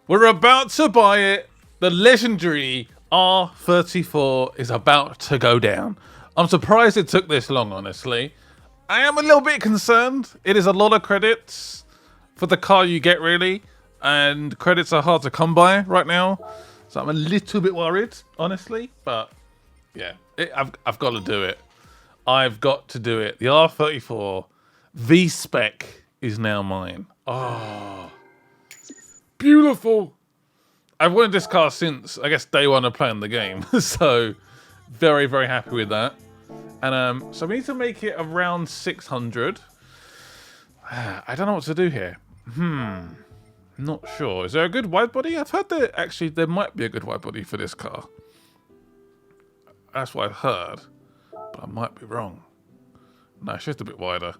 We're about to buy it. The legendary R34 is about to go down. I'm surprised it took this long, honestly. I am a little bit concerned. It is a lot of credits for the car you get, really. And credits are hard to come by right now. So I'm a little bit worried, honestly. But yeah, I've got to do it. I've got to do it. The R34 V-Spec is now mine. Oh, beautiful. I've wanted this car since, I guess, day one of playing the game. So very, very happy with that. And so we need to make it around 600. I don't know what to do here. Not sure. Is there a good wide body? I've heard that actually there might be a good wide body for this car. That's what I've heard. But I might be wrong. No, it's just a bit wider.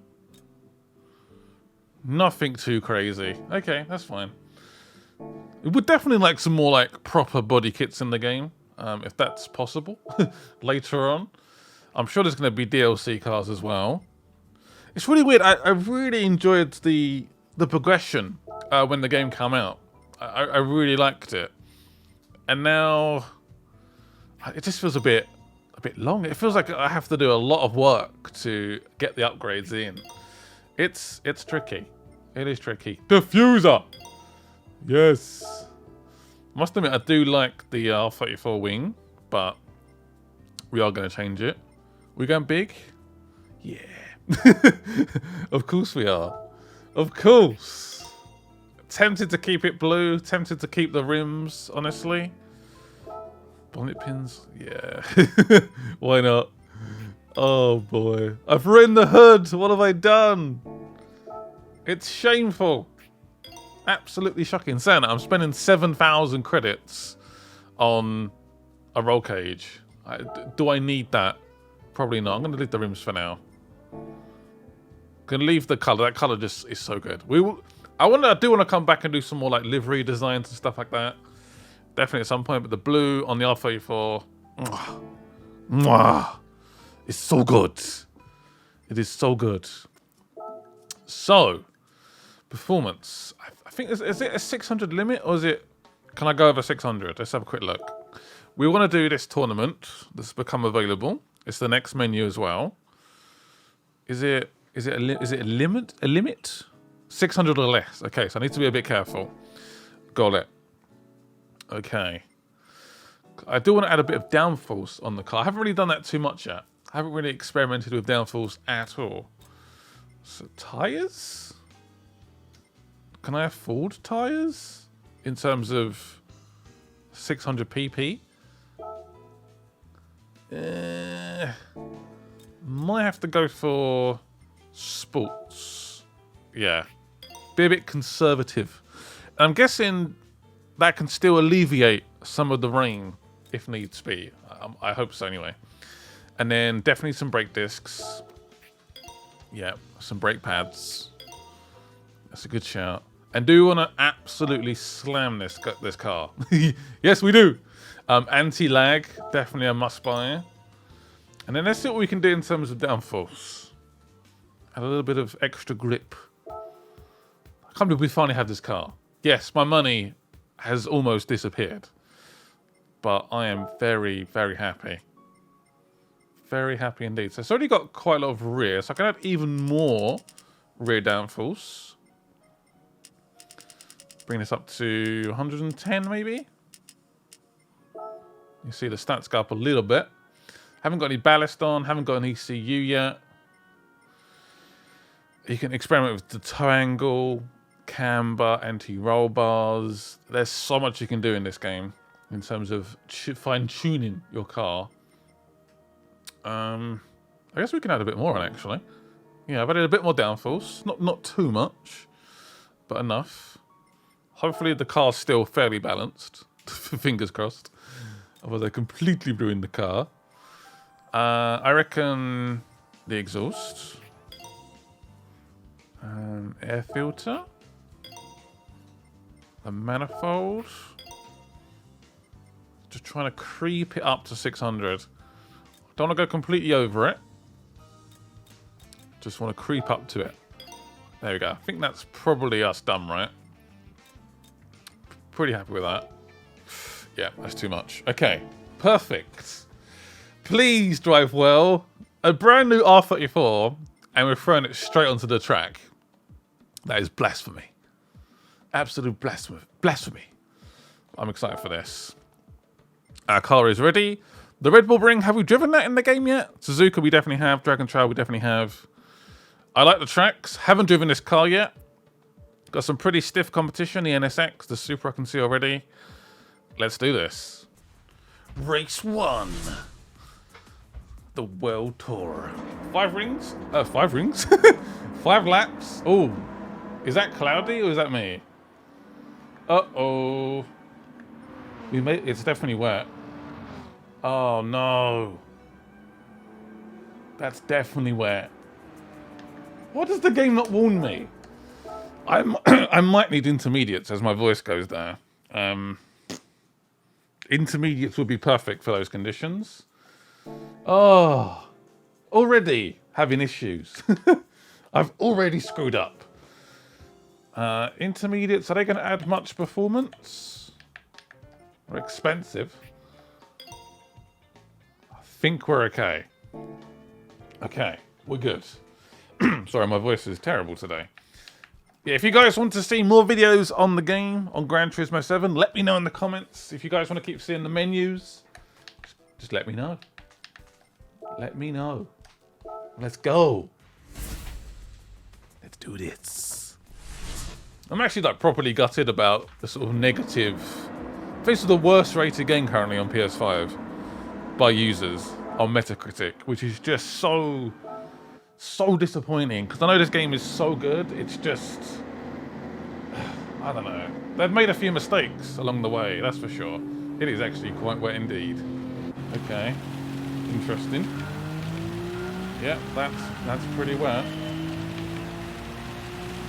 Nothing too crazy. Okay, that's fine. We would definitely like some more like proper body kits in the game, if that's possible later on. I'm sure there's going to be DLC cars as well. It's really weird. I really enjoyed the progression when the game came out. I really liked it, and now it just feels a bit long. It feels like I have to do a lot of work to get the upgrades in. It's tricky. It is tricky. Diffuser. Yes. Must admit, I do like the R34 wing, but we are going to change it. We're going big? Yeah. Of course we are. Of course. Tempted to keep it blue. Tempted to keep the rims, honestly. Bonnet pins? Yeah. Why not? Oh, boy. I've ruined the hood. What have I done? It's shameful. Absolutely shocking. Saying that, I'm spending 7,000 credits on a roll cage. Do I need that? Probably not. I'm going to leave the rims for now. Going to leave the colour. That colour just is so good. I do want to come back and do some more like livery designs and stuff like that. Definitely at some point. But the blue on the R34, it's so good. It is so good. So, performance. I think, is it a 600 limit or is it, can I go over 600? Let's have a quick look. We want to do this tournament that's become available. It's the next menu as well. Is it a limit? A limit? 600 or less. Okay, so I need to be a bit careful. Got it. Okay. I do want to add a bit of downforce on the car. I haven't really done that too much yet. I haven't really experimented with downforce at all. So, tyres? Can I afford tyres? In terms of 600 pp? Might have to go for sports. Yeah. Be a bit conservative. I'm guessing that can still alleviate some of the rain if needs be. I hope so anyway. And then definitely some brake discs. Yeah, some brake pads. That's a good shout. And do we want to absolutely slam this car? Yes, we do. Anti-lag, definitely a must-buy. And then let's see what we can do in terms of downforce. Add a little bit of extra grip. I can't believe we finally have this car. Yes, my money has almost disappeared. But I am very, very happy. Very happy indeed. So it's already got quite a lot of rear, so I can add even more rear downforce. Bring this up to 110 maybe. You see the stats go up a little bit. Haven't got any ballast on, haven't got an ECU yet. You can experiment with the toe angle, camber, anti-roll bars. There's so much you can do in this game in terms of fine-tuning your car. I guess we can add a bit more on actually. Yeah, I've added a bit more downforce. Not too much, but enough. Hopefully the car's still fairly balanced. Fingers crossed. Otherwise I completely ruined the car. I reckon the exhaust. Air filter. The manifold. Just trying to creep it up to 600. Don't want to go completely over it. Just want to creep up to it. There we go. I think that's probably us done, right? Pretty happy with that. Yeah, that's too much. Okay, perfect. Please drive well. A brand new R34, and we're throwing it straight onto the track. That is blasphemy. Absolute blasphemy. I'm excited for this. Our car is ready. The Red Bull Ring, have we driven that in the game yet? Suzuka we definitely have. Dragon Trail we definitely have. I like the tracks. Haven't driven this car yet. Got some pretty stiff competition. The NSX, the Supra I can see already. Let's do this. Race 1. The World Tour. 5 rings? 5 rings? 5 laps. Oh, is that cloudy or is that me? Uh-oh. It's definitely wet. Oh, no. That's definitely wet. What does the game not warn me? I might need intermediates as my voice goes there. Intermediates would be perfect for those conditions. Oh, already having issues. I've already screwed up. Intermediates, are they going to add much performance? They're expensive. I think we're okay. Okay, we're good. Sorry, my voice is terrible today. Yeah, if you guys want to see more videos on the game, on Gran Turismo 7, let me know in the comments. If you guys want to keep seeing the menus, just let me know. Let me know. Let's go. Let's do this. I'm actually like properly gutted about the sort of negative. This is the worst rated game currently on PS5 by users on Metacritic, which is just so disappointing, because I know this game is so good. It's just, I don't know. They've made a few mistakes along the way, that's for sure. It is actually quite wet indeed. Okay, interesting. Yeah, that's pretty wet.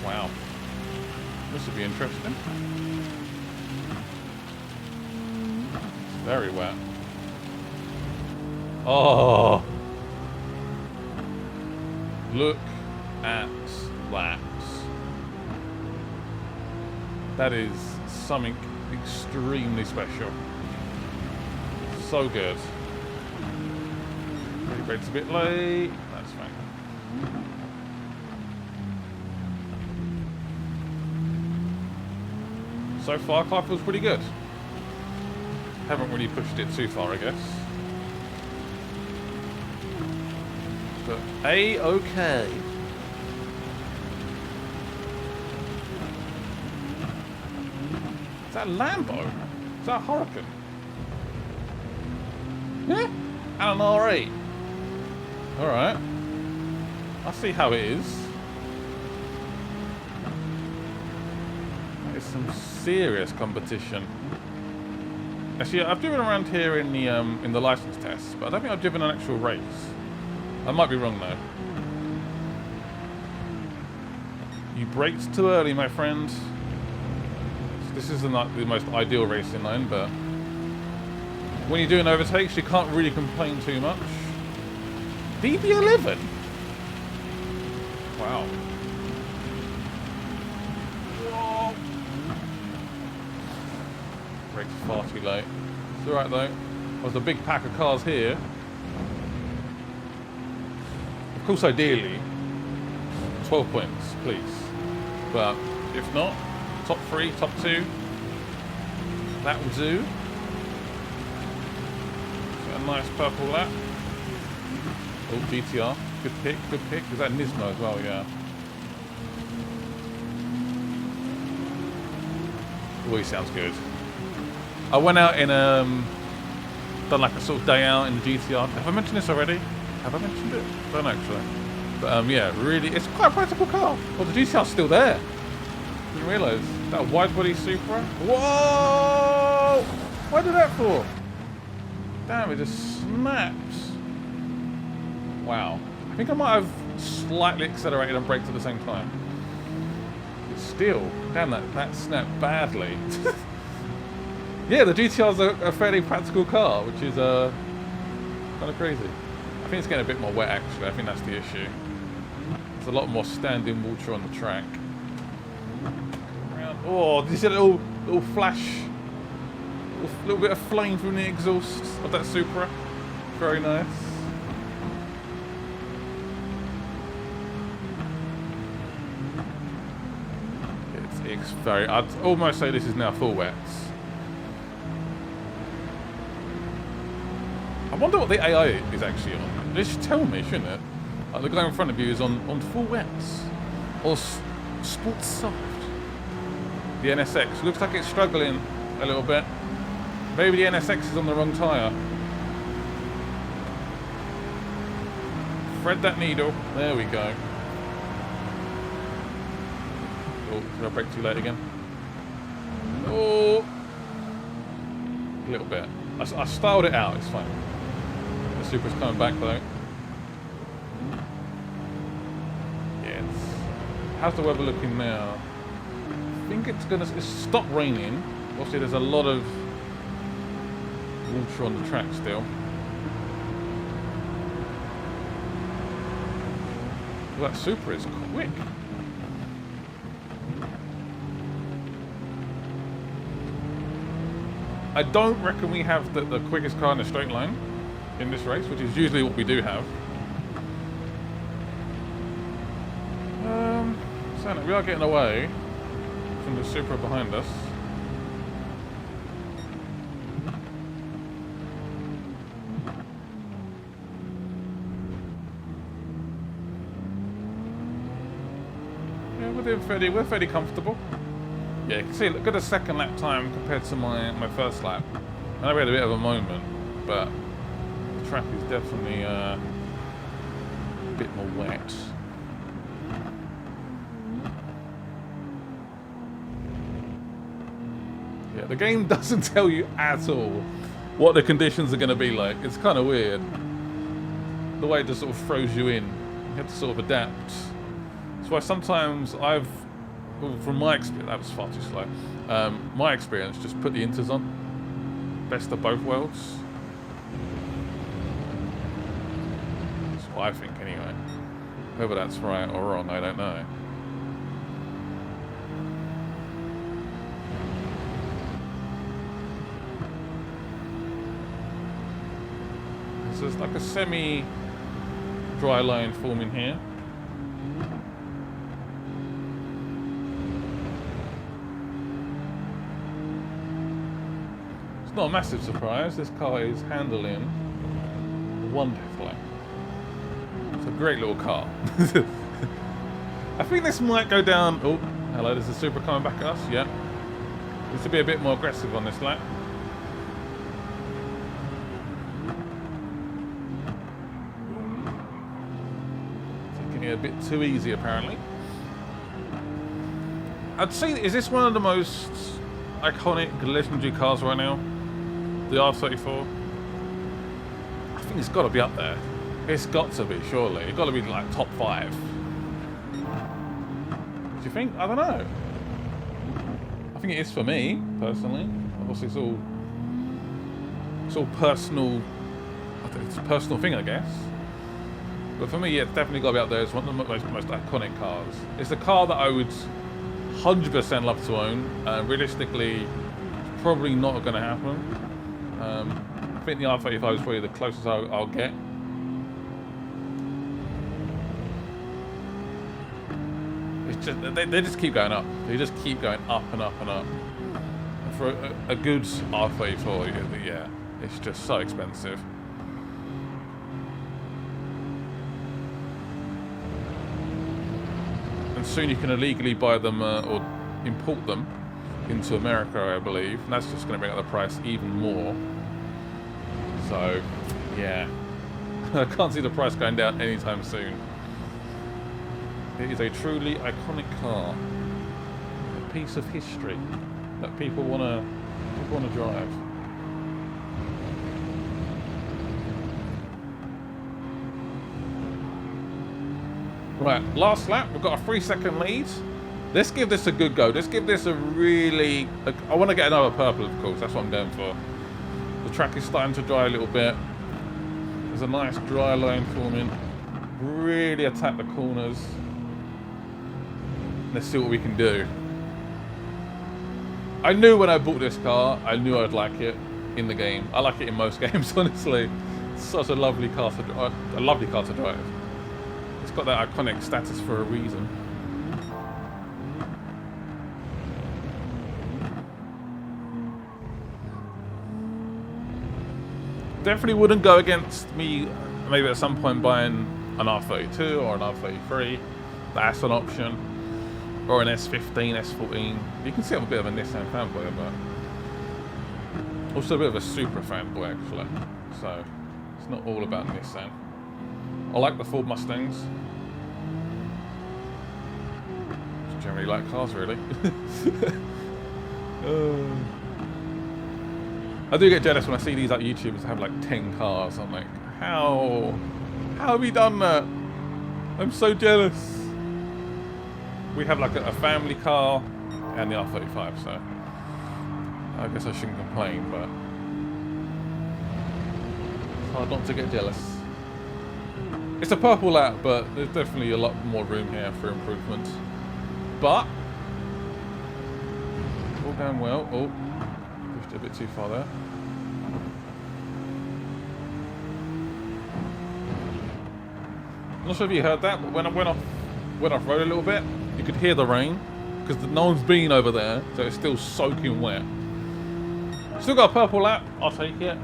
Wow, this would be interesting. It's very wet. Oh. Look at that. That is something extremely special. So good. Brake's a bit late. That's fine. So far, car feels pretty good. Haven't really pushed it too far, I guess. But A-okay. Is that a Lambo? Is that a Hurricane? Yeah? And an R8. Alright. I see how it is. That is some serious competition. Actually, I've driven around here in the license test, but I don't think I've driven an actual race. I might be wrong though. You braked too early, my friend. This isn't like the most ideal racing line, but when you're doing overtakes, you can't really complain too much. DB11. Wow. Whoa. Brakes far too late. It's alright though. There's a big pack of cars here. Of course, ideally, 12 points, please. But if not, top 3, top 2, that will do. Got a nice purple lap. Oh, GTR, good pick, good pick. Is that Nismo as well? Yeah. Oh, he sounds good. I went out in done like a sort of day out in the GTR. Have I mentioned this already? Have I mentioned it? I don't know actually. But yeah, really, it's quite a practical car. Well, the GTR's still there. Didn't realise. That wide body Supra. Whoa! What did that for? Damn, it just snaps. Wow. I think I might have slightly accelerated and braked at the same time. But still, damn, that snapped badly. Yeah, the GTR's a fairly practical car, which is kind of crazy. I think it's getting a bit more wet actually. I think that's the issue. There's a lot more standing water on the track. Oh, did you see that little Little flash. Little bit of flame from the exhaust of that Supra. Very nice. It's very... I'd almost say this is now full wets. I wonder what the AI is actually on. They should tell me, shouldn't it? Like the guy in front of you is on full wets. Or sports soft. The NSX. Looks like it's struggling a little bit. Maybe the NSX is on the wrong tyre. Thread that needle. There we go. Oh, did I brake too late again? Oh! A little bit. I styled it out, it's fine. The Supra's coming back though. Yes. How's the weather looking now? I think it's stopped raining. Obviously there's a lot of water on the track still. Well, that Supra is quick. I don't reckon we have the quickest car in a straight line in this race, which is usually what we do have. So we are getting away from the Supra behind us. Yeah, we're fairly comfortable. Yeah, you can see, look at the second lap time compared to my first lap. I know we had a bit of a moment, but the track is definitely a bit more wet. Yeah, the game doesn't tell you at all what the conditions are going to be like. It's kind of weird. The way it just sort of throws you in. You have to sort of adapt. That's why sometimes from my experience, that was far too slow. My experience, just put the inters on. Best of both worlds. That's what I think anyway. Whether that's right or wrong, I don't know. So there's like a semi-dry line forming here. Not a massive surprise, this car is handling wonderfully. It's a great little car. I think this might go down... Oh, hello, there's a Supra coming back at us, yeah. Needs to be a bit more aggressive on this lap. Taking it a bit too easy, apparently. I'd say, is this one of the most iconic, legendary cars right now? The R34. I think it's got to be up there. It's got to be, surely. It's got to be like top 5. Do you think? I don't know. I think it is for me, personally. Obviously, it's all personal. I think it's a personal thing, I guess. But for me, yeah, it's definitely got to be up there. It's one of the most iconic cars. It's a car that I would 100% love to own. Realistically, it's probably not going to happen. I think the R35 is probably the closest I'll get. It's just they just keep going up. They just keep going up and up and up. And for a good R34, yeah, it's just so expensive. And soon you can illegally buy them or import them into America, I believe. And that's just going to bring up the price even more. So, yeah. I can't see the price going down anytime soon. It is a truly iconic car. A piece of history that people wanna drive. Right, last lap, we've got a 3-second lead. Let's give this a good go. Let's give this a really... I want to get another purple, of course. That's what I'm going for. The track is starting to dry a little bit. There's a nice dry line forming. Really attack the corners. Let's see what we can do. I knew when I bought this car, I knew I'd like it in the game. I like it in most games, honestly. It's such a lovely car to drive. A lovely car to drive. It's got that iconic status for a reason. Definitely wouldn't go against me maybe at some point buying an R32 or an R33. That's an option. Or an S15, S14. You can see I'm a bit of a Nissan fanboy, but also a bit of a Supra fanboy actually. So it's not all about Nissan. I like the Ford Mustangs. Just generally like cars, really. I do get jealous when I see these like YouTubers have like 10 cars. I'm like, how have you done that? I'm so jealous. We have like a family car and the R35, so I guess I shouldn't complain, but it's hard not to get jealous. It's a purple lap, but there's definitely a lot more room here for improvement. But all going well. Oh, pushed it a bit too far there. I'm not sure if you heard that, but when I went off-road a little bit, you could hear the rain because no one's been over there, so it's still soaking wet. Still got a purple lap. I'll take it.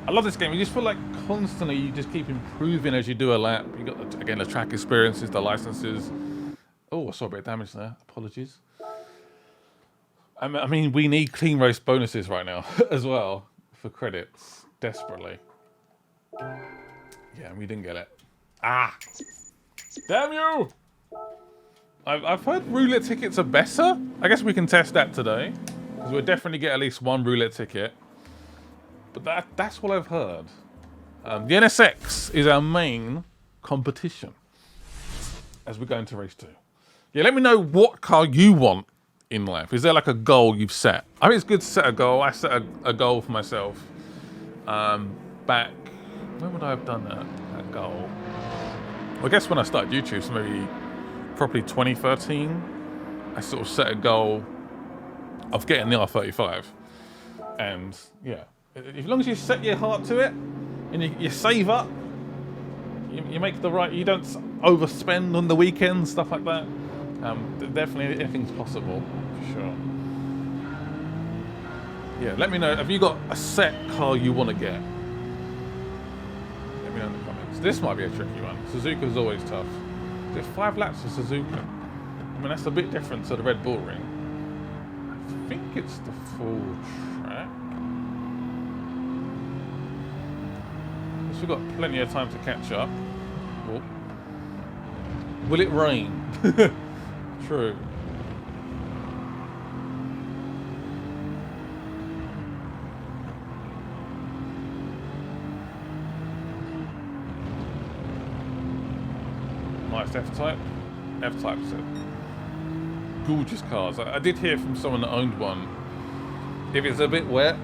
I love this game. You just feel like constantly you just keep improving as you do a lap. You got again the track experiences, the licenses. Oh, I saw a bit of damage there. Apologies. I mean, we need clean race bonuses right now as well for credits desperately. Yeah, we didn't get it. Ah, damn you! I've heard roulette tickets are better. I guess we can test that today, because we'll definitely get at least one roulette ticket. But that's what I've heard. The NSX is our main competition as we go into race 2. Yeah, let me know what car you want in life. Is there like a goal you've set? I think it's good to set a goal. I set a goal for myself back. When would I have done that goal? Well, I guess when I started YouTube, so maybe probably 2013, I sort of set a goal of getting the R35. And yeah, as long as you set your heart to it and you save up, you make the right, you don't overspend on the weekends, stuff like that. Definitely anything's possible, for sure. Yeah, let me know, have you got a set car you want to get? Let me know in the comments. This might be a tricky one. Suzuka's always tough. There's 5 laps for Suzuka. I mean, that's a bit different to the Red Bull Ring. I think it's the full track. So we've got plenty of time to catch up. Oh. Will it rain? True. Nice F-Type. F-Type's it. Gorgeous cars. I did hear from someone that owned one. If it's a bit wet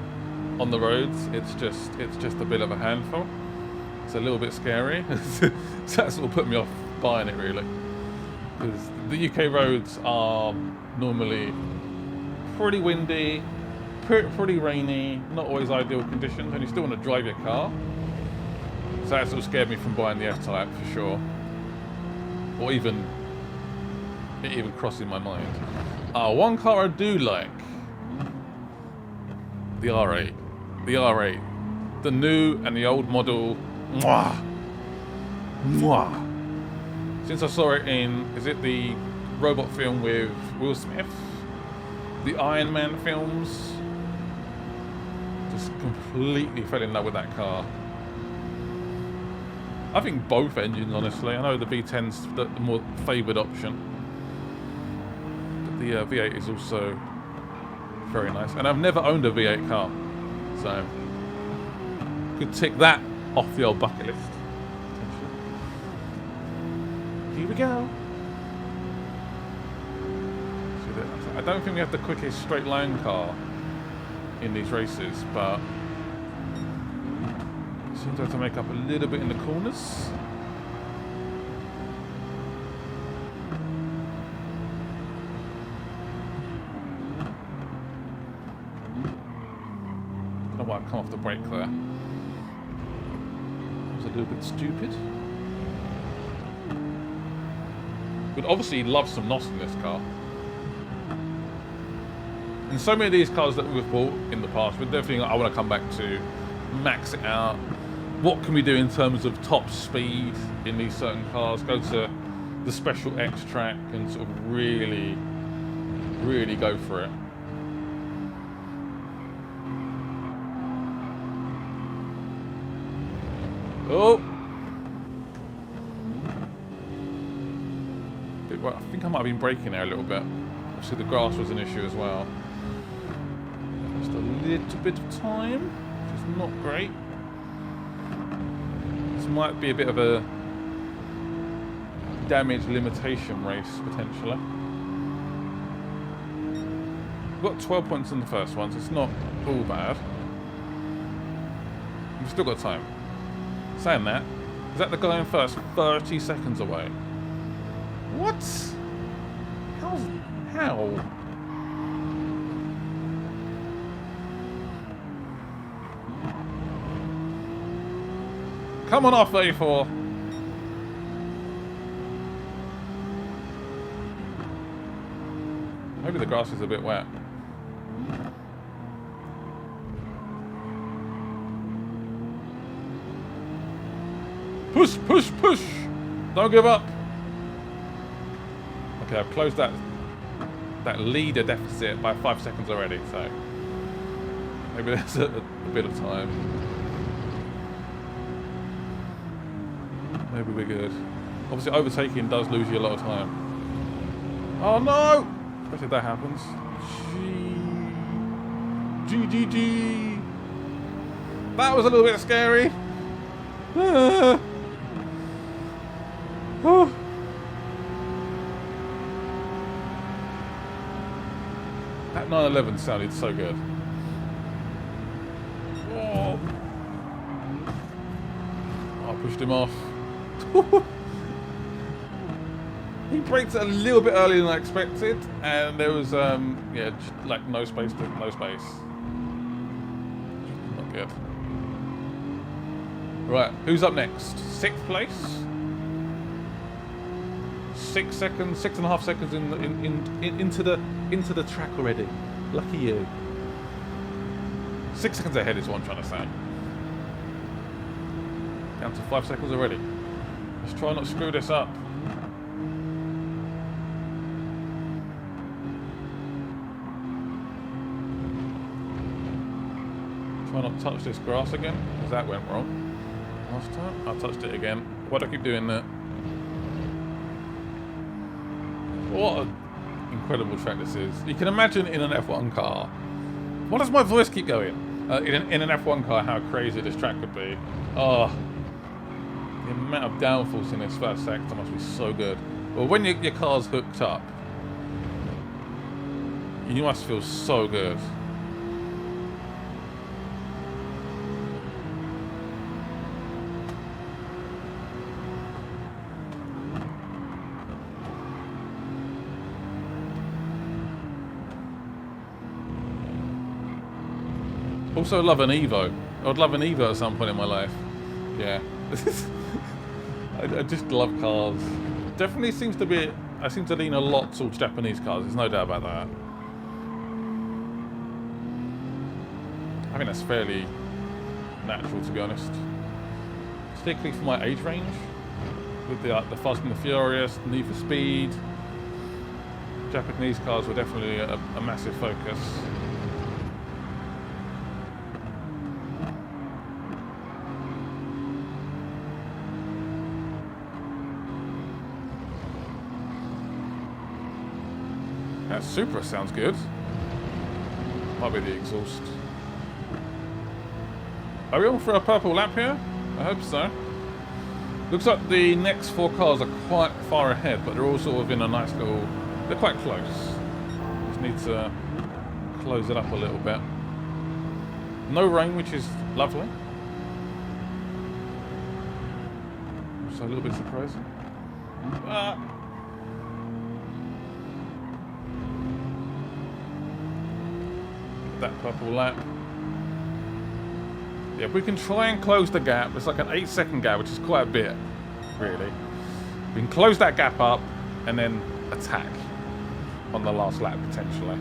on the roads, it's just a bit of a handful. It's a little bit scary. So that's what put me off buying it, really. Because the UK roads are normally pretty windy, pretty rainy, not always ideal conditions, and you still want to drive your car. So that sort of scared me from buying the F-Type for sure. Or even crossing my mind. One car I do like. The R8. The R8. The new and the old model. Mwah! Mwah! Since I saw it in, is it the robot film with Will Smith? The Iron Man films? Just completely fell in love with that car. I think both engines, honestly. I know the V10's the more favoured option. But the V8 is also very nice. And I've never owned a V8 car. So, could tick that off the old bucket list. Here we go. I don't think we have the quickest straight line car in these races, but it seems to have to make up a little bit in the corners. know why I come off the brake there. That was a little bit stupid. Would obviously love some NOS in this car. And so many of these cars that we've bought in the past, but definitely I want to come back to, max it out. What can we do in terms of top speed in these certain cars? Go to the special X track and sort of really, really go for it. Oh! I think I might have been braking there a little bit. Obviously the grass was an issue as well. Just a little bit of time, which is not great. This might be a bit of a damage limitation race, potentially. We've got 12 points in the first one, so it's not all bad. We've still got time. Saying that, is that the guy in first 30 seconds away? What? How? Come on off, R34. Maybe the grass is a bit wet. Push, push, push! Don't give up. Okay, I've closed that leader deficit by 5 seconds already, so maybe there's a bit of time. Maybe we're good. Obviously, overtaking does lose you a lot of time. Oh no! Especially if that happens. G. That was a little bit scary. Oh. That 911 sounded so good. Oh, I pushed him off. He braked a little bit earlier than I expected, and there was yeah, just like no space. Not good. Right, who's up next? 6th place. 6 seconds, 6.5 seconds into the track already. Lucky you. 6 seconds ahead is what I'm trying to say. Down to 5 seconds already. Let's try not to screw this up. Try not to touch this grass again, because that went wrong last time. I touched it again. Why do I keep doing that? What an incredible track this is. You can imagine in an F1 car. Why does my voice keep going? In an F1 car, how crazy this track could be. Oh, the amount of downforce in this first sector must be so good. Well, when your car's hooked up, you must feel so good. Also love an Evo. I would love an Evo at some point in my life. Yeah. I just love cars. Definitely seems to be... I seem to lean a lot towards Japanese cars. There's no doubt about that. I think that's fairly natural, to be honest. Particularly for my age range. With the Fast and the Furious, Need for Speed. Japanese cars were definitely a massive focus. That Supra sounds good. Might be the exhaust. Are we on for a purple lap here? I hope so. Looks like the next 4 cars are quite far ahead, but they're all sort of in a nice little... They're quite close. Just need to close it up a little bit. No rain, which is lovely. So a little bit surprising. That purple lap. Yeah, if we can try and close the gap, it's like an 8-second gap, which is quite a bit, really. We can close that gap up and then attack on the last lap, potentially.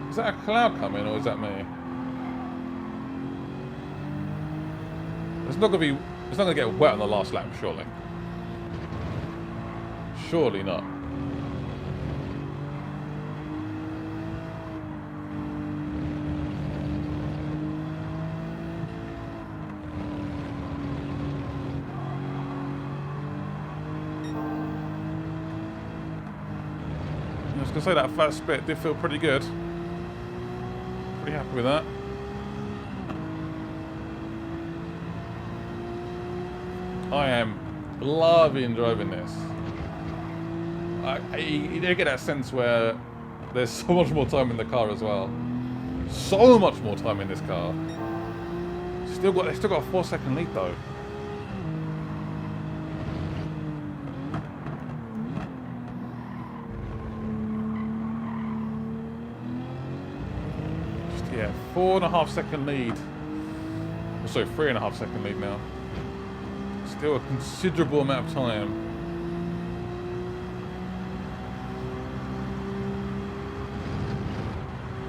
Is that a cloud coming, or is that me? It's not gonna get wet on the last lap, surely. Surely not. I was gonna say that first bit did feel pretty good. Pretty happy with that. I am loving driving this. You do get that sense where there's so much more time in the car as well. So much more time in this car. They still got a 4-second lead though. Yeah, 4.5-second lead. Oh, sorry, 3.5-second lead now. Still a considerable amount of time.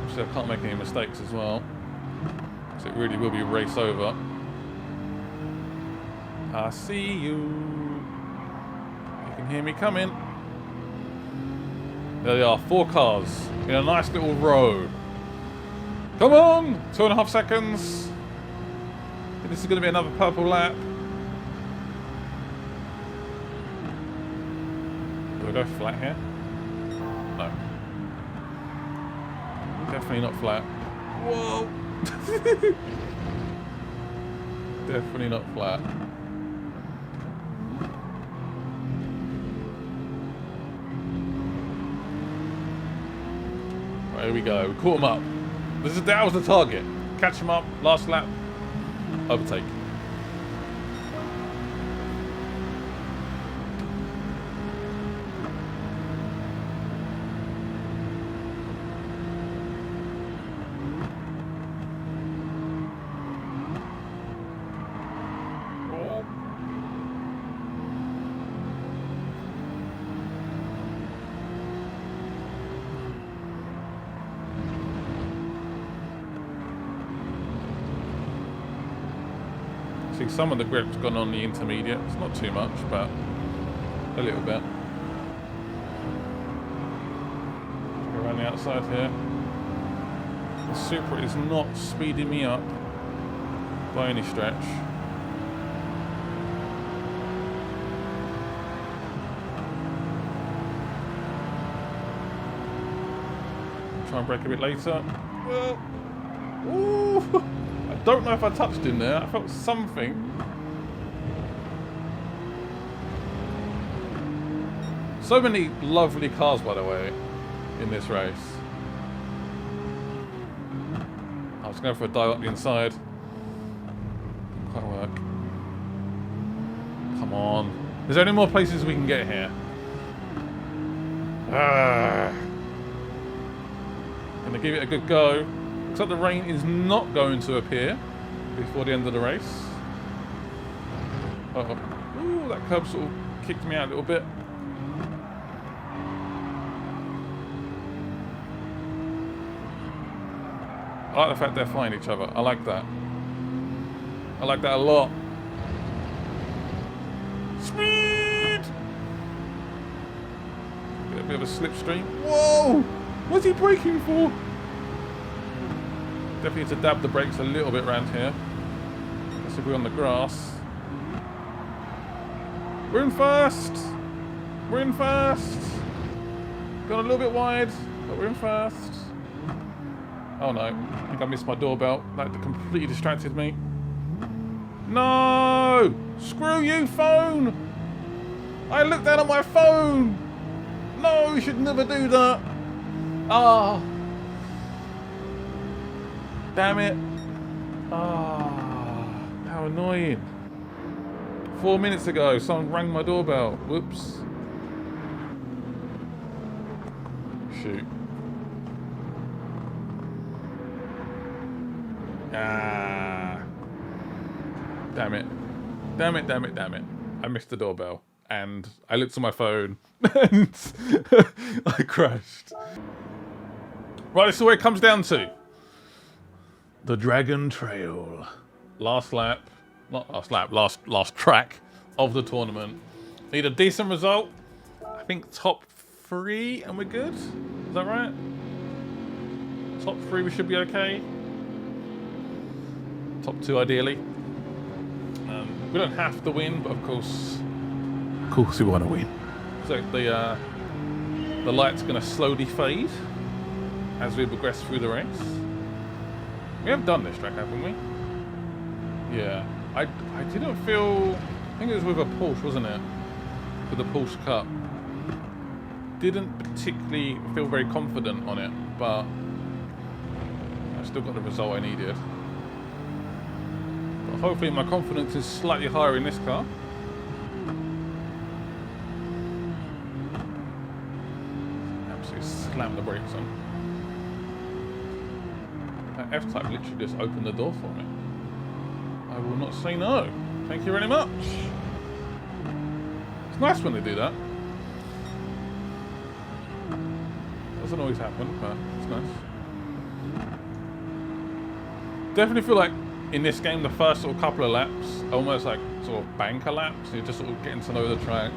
Obviously, I can't make any mistakes as well. So it really will be race over. I see you. You can hear me coming. There they are, 4 cars in a nice little row. Come on! 2.5 seconds. This is going to be another purple lap. Do I go flat here? No. Definitely not flat. Whoa! Definitely not flat. Right, here we go. We caught him up. That was the target. Catch him up, last lap, overtake. Some of the grip's gone on the intermediate. It's not too much, but a little bit. Go around the outside here. The Supra is not speeding me up by any stretch. Try and brake a bit later. Well, ooh. I don't know if I touched him there. I felt something. So many lovely cars, by the way, in this race. I was going for a dive up the inside. Didn't quite work. Come on. Is there any more places we can get here? Gonna give it a good go. Looks like the rain is not going to appear before the end of the race. Uh-oh. Ooh, that curb sort of kicked me out a little bit. I like the fact they're flying each other. I like that. I like that a lot. Speed! Get a bit of a slipstream. Whoa! What's he braking for? Definitely need to dab the brakes a little bit around here. Let's see if we're on the grass. We're in first! We're in first! Gone a little bit wide, but we're in first. Oh no, I think I missed my doorbell. That completely distracted me. No! Screw you, phone! I looked down at my phone! No, you should never do that! Ah! Damn it. Ah, how annoying. 4 minutes ago, someone rang my doorbell. Whoops. shoot. Ah. Damn it. Damn it, damn it, damn it. I missed the doorbell. And I looked at my phone and I crashed. Right, this is where it comes down to. The Dragon Trail. Last lap. Not last lap, last track of the tournament. Need a decent result. I think top 3 and we're good. Is that right? Top 3 we should be okay. Top 2 ideally. We don't have to win, but of course we want to win. So the light's going to slowly fade as we progress through the race. We have done this track, haven't we? Yeah. I didn't feel... I think it was with a Porsche, wasn't it? With the Porsche Cup. Didn't particularly feel very confident on it, but I still got the result I needed. But hopefully my confidence is slightly higher in this car. Absolutely slam the brakes on. That F-Type literally just opened the door for me. I will not say no. Thank you very much. It's nice when they do that. Doesn't always happen, but it's nice. Definitely feel like in this game the first sort of couple of laps are almost like sort of banker laps. You're just sort of getting to know the track,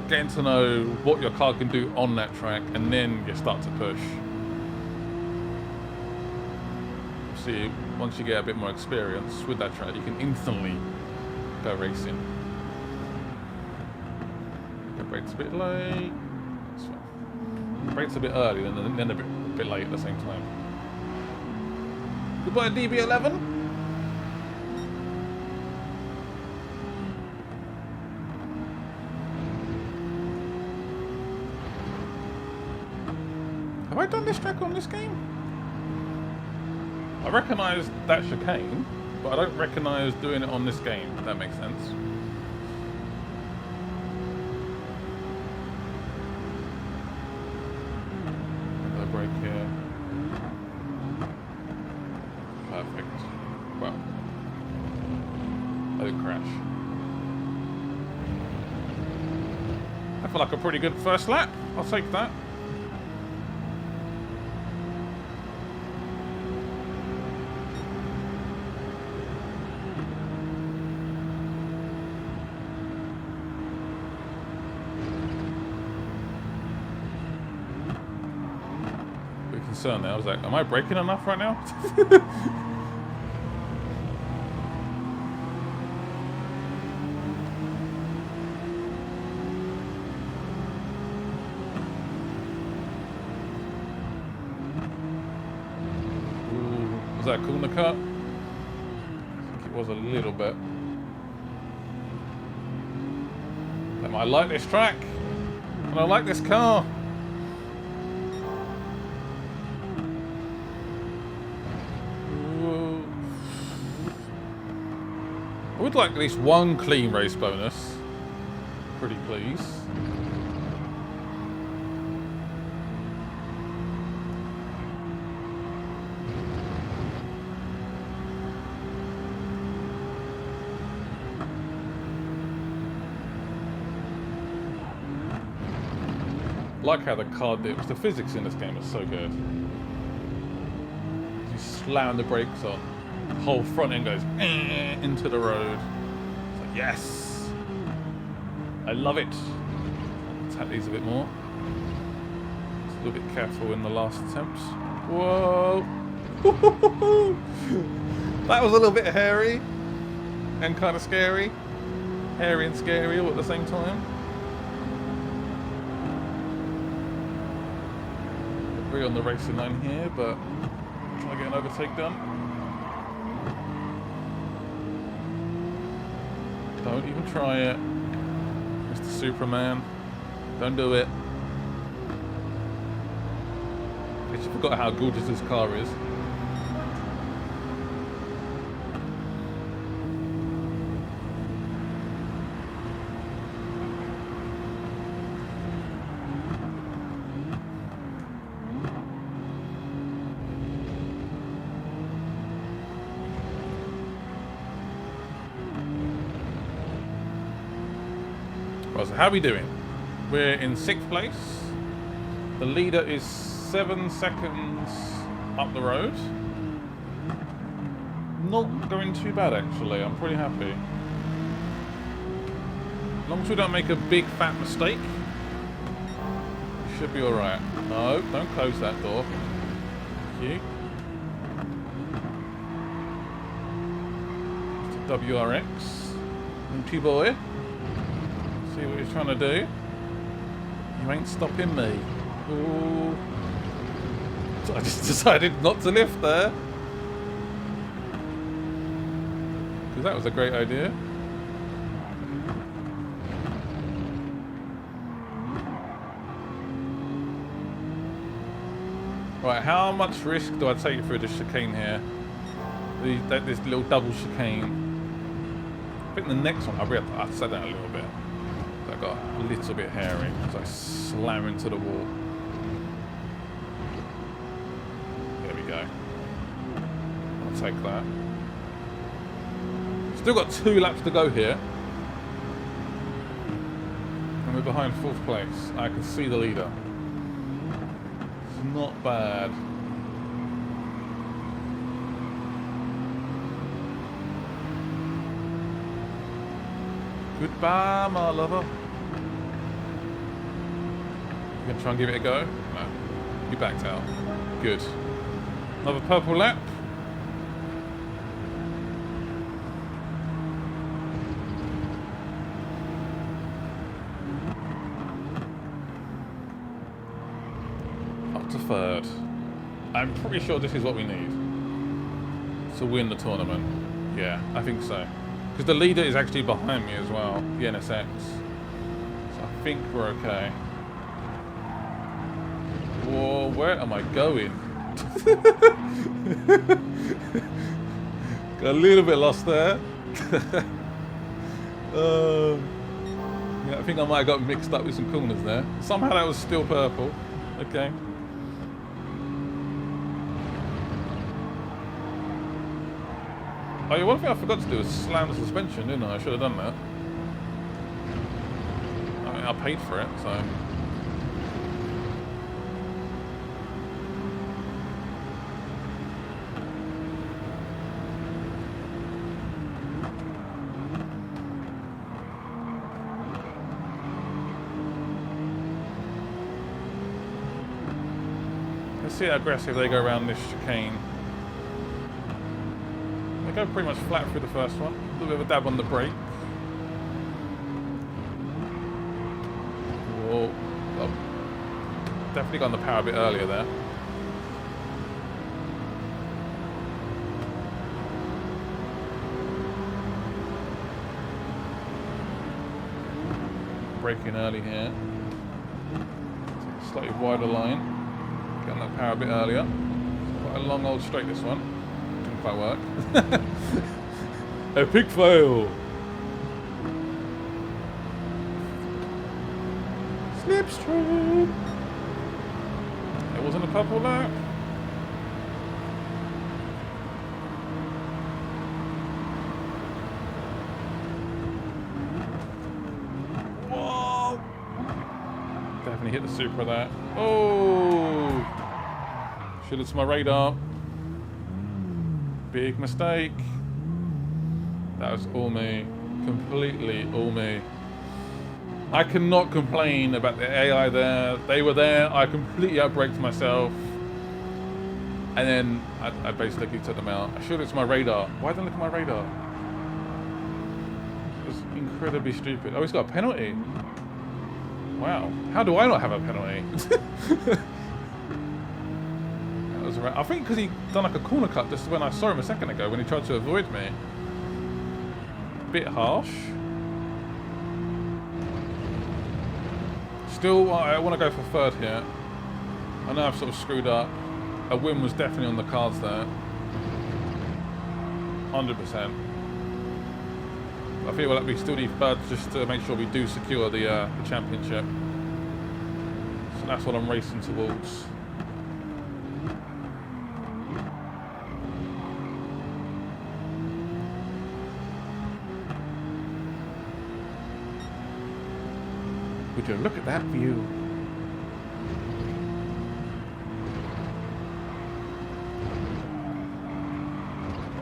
getting to know what your car can do on that track, and then you start to push. See, once you get a bit more experience with that track, you can instantly go racing. The brakes a bit late. That's fine. The brakes a bit early, then a bit late at the same time. Goodbye, DB11. Have I done this track on this game? I recognise that chicane, but I don't recognise doing it on this game, if that makes sense. Another brake here. Perfect. Well, I didn't crash. I feel like a pretty good first lap. I'll take that. Concerned now. I was like, am I braking enough right now? Ooh, was that a corner cut? I think it was a little bit. I like this track and I like this car. I would like at least one clean race bonus. Pretty please. I like how the car dips. The physics in this game are so good. You slam the brakes on. The whole front end goes into the road. It's like, yes! I love it. Tap these a bit more. Just a little bit careful in the last attempts. Whoa! That was a little bit hairy and kind of scary. Hairy and scary all at the same time. We're on the racing line here, but try to get an overtake done. Don't even try it, Mr. Superman. Don't do it. I just forgot how gorgeous this car is. Right, so how are we doing? We're in 6th place. The leader is 7 seconds up the road. Not going too bad, actually. I'm pretty happy. As long as we don't make a big fat mistake, we should be alright. No, don't close that door. Thank you. Mr. WRX. Empty boy. See what he's trying to do. You ain't stopping me. Ooh. So I just decided not to lift there. Because that was a great idea. Right, how much risk do I take through this chicane here? This little double chicane. I think the next one, I sat down a little bit. I got a little bit hairy, so I slam into the wall. There we go. I'll take that. Still got 2 laps to go here. And we're behind 4th place. I can see the leader. It's not bad. Goodbye, my lover. You gonna try and give it a go? No. You backed out. Good. Another purple lap. Up to 3rd. I'm pretty sure this is what we need to win the tournament. Yeah, I think so. Because the leader is actually behind me as well, the NSX. So I think we're okay. Whoa, where am I going? Got a little bit lost there. Yeah, I think I might have got mixed up with some corners there. Somehow that was still purple. Okay. Oh yeah, one thing I forgot to do was slam the suspension, didn't I? I should have done that. I mean, I paid for it, so... Let's see how aggressive they go around this chicane. They go pretty much flat through the first one. A little bit of a dab on the brake. Whoa. Oh. Definitely got on the power a bit earlier there. Braking early here. Slightly wider line. Getting that power a bit earlier. Quite a long old straight this one. Didn't quite work. Epic fail. Slipstream. It wasn't a purple lap. Whoa. Definitely hit the super of that. Oh. Should have to my radar. Big mistake. That was all me. Completely all me. I cannot complain about the AI there. They were there. I completely outbraked myself. And then I basically took them out. I should have to my radar. Why didn't I look at my radar? It was incredibly stupid. Oh, he's got a penalty. Wow. How do I not have a penalty? I think because he done like a corner cut just when I saw him a second ago when he tried to avoid me. Bit harsh. Still, I want to go for 3rd here. I know I've sort of screwed up. A win was definitely on the cards there. 100%. I feel like we still need 3rd just to make sure we do secure the championship. So that's what I'm racing towards. Would you look at that view?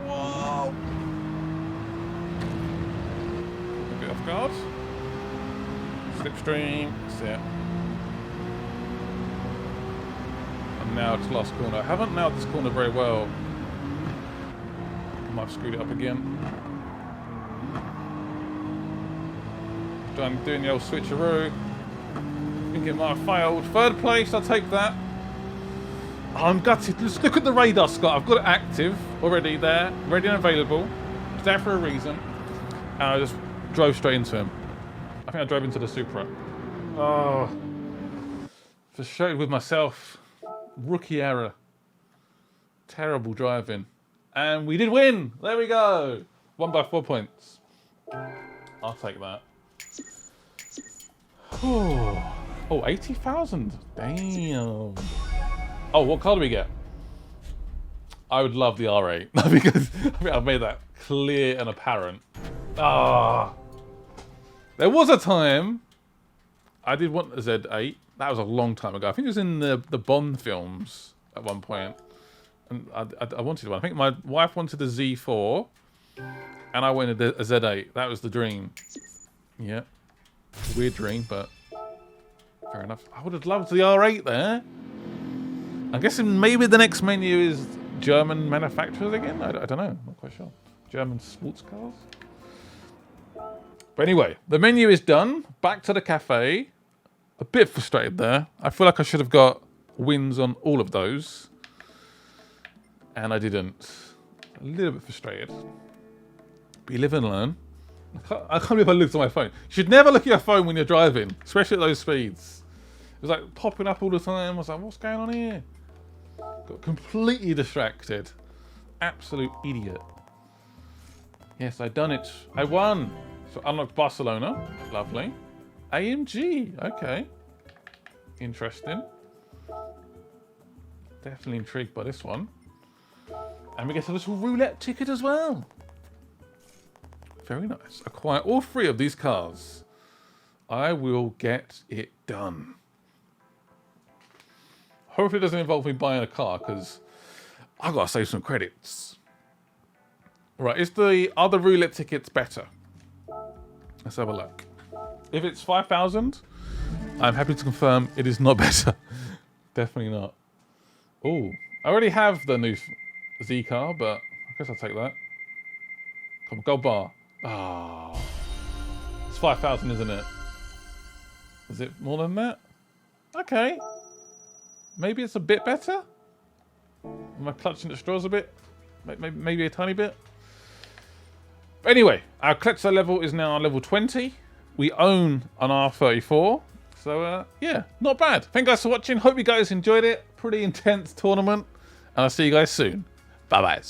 Whoa! A bit off guard. Slipstream. That's it. And now it's last corner. I haven't nailed this corner very well. Might have screwed it up again. I'm doing the old switcheroo. I think it might have failed. Third place, I'll take that. I'm gutted. Let's look at the radar, Scott. I've got it active already there, ready and available. It's there for a reason. And I just drove straight into him. I think I drove into the Supra. Oh. Frustrated with myself. Rookie error. Terrible driving. And we did win. There we go. Won by 4 points. I'll take that. Oh, 80,000. Damn. Oh, what car do we get? I would love the R8 because I think I've made that clear and apparent. Ah. There was a time I did want a Z8. That was a long time ago. I think it was in the Bond films at one point. And I wanted one. I think my wife wanted a Z4 and I wanted a Z8. That was the dream. Yeah. Weird dream, but fair enough. I would have loved the R8 there. I'm guessing maybe the next menu is German manufacturers again. I don't know. I'm not quite sure. German sports cars. But anyway, the menu is done. Back to the cafe. A bit frustrated there. I feel like I should have got wins on all of those. And I didn't. A little bit frustrated. But you live and learn. I can't believe I looked at my phone. You should never look at your phone when you're driving, especially at those speeds. It was like popping up all the time. I was like, what's going on here? Got completely distracted. Absolute idiot. Yes, I done it. I won. So unlocked Barcelona. Lovely. AMG. Okay. Interesting. Definitely intrigued by this one. And we get a little roulette ticket as well. Very nice. Acquire all 3 of these cars. I will get it done. Hopefully it doesn't involve me buying a car because I've got to save some credits. Right, is the other roulette tickets better? Let's have a look. If it's 5,000, I'm happy to confirm it is not better. Definitely not. Oh, I already have the new Z car, but I guess I'll take that. Come on, gold bar. Ah, oh, it's 5,000, isn't it? Is it more than that? Okay. Maybe it's a bit better. Am I clutching at straws a bit? Maybe a tiny bit. But anyway, our collector level is now level 20. We own an R34. So, yeah, not bad. Thank you guys for watching. Hope you guys enjoyed it. Pretty intense tournament. And I'll see you guys soon. Bye-bye.